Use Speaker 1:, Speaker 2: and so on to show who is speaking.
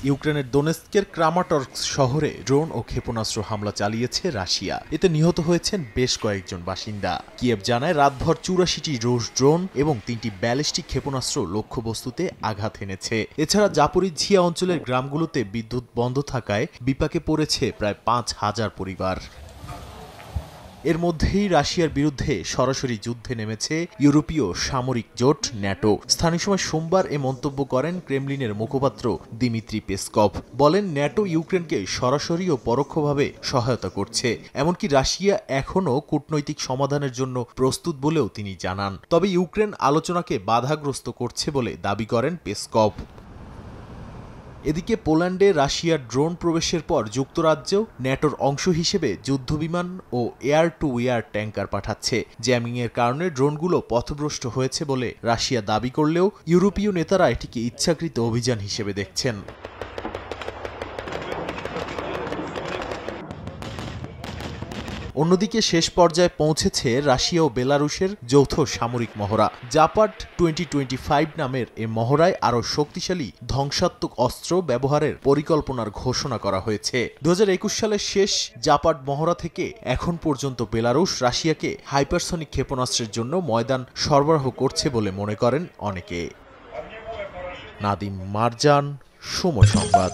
Speaker 1: ইউক্রেনের দোনেৎস্কের ক্রামাটর্স্ক শহরে ড্রোন ও ক্ষেপণাস্ত্র হামলা চালিয়েছে রাশিয়া। এতে নিহত হয়েছেন বেশ কয়েকজন বাসিন্দা। কিয়েভ জানায় রাতভর ৮৪টি রুশ ড্রোন এবং ৩টি ব্যালিস্টিক ক্ষেপণাস্ত্র লক্ষ্যবস্তুতে আঘাত এনেছে। এছাড়া জাপোরিঝিয়া অঞ্চলের গ্রামগুলোতে বিদ্যুৎ বন্ধ থাকায় বিপাকে পড়েছে প্রায় ৫,০০০ পরিবার। এর মধ্যেই রাশিয়ার বিরুদ্ধে সরাসরি যুদ্ধে নেমেছে ইউরোপীয় সামরিক জোট ন্যাটো। স্থানীয় সময় সোমবার এ মন্তব্য করেন ক্রেমলিনের মুখপাত্র দিমিত্রি পেসকভ। বলেন, ন্যাটো ইউক্রেনকে সরাসরি ও পরোক্ষভাবে সহায়তা করছে। এমনকি রাশিয়া এখনও কূটনৈতিক সমাধানের জন্য প্রস্তুত বলেও তিনি জানান। তবে ইউক্রেন আলোচনাকে বাধাগ্রস্ত করছে বলে দাবি করেন পেসকভ। এদিকে পোল্যান্ডে রাশিয়ার ড্রোন প্রবেশের পর যুক্তরাজ্যও ন্যাটোর অংশ হিসেবে যুদ্ধবিমান ও এয়ার টু এয়ার ট্যাঙ্কার পাঠাচ্ছে। জ্যামিংয়ের কারণে ড্রোনগুলো পথভ্রষ্ট হয়েছে বলে রাশিয়া দাবি করলেও ইউরোপীয় নেতারা এটিকে ইচ্ছাকৃত অভিযান হিসেবে দেখছেন। অন্যদিকে শেষ পর্যায়ে পৌঁছেছে রাশিয়া ও বেলারুশের যৌথ সামরিক মহড়া। জাপাড 2025 নামের এ মহড়ায় আরও শক্তিশালী ধ্বংসাত্মক অস্ত্র ব্যবহারের পরিকল্পনার ঘোষণা করা হয়েছে। 2021 সালের শেষ জাপাড মহড়া থেকে এখন পর্যন্ত বেলারুশ রাশিয়াকে হাইপারসনিক ক্ষেপণাস্ত্রের জন্য ময়দান সরবরাহ করছে বলে মনে করেন অনেকে। নাদিম মারজান, সময় সংবাদ।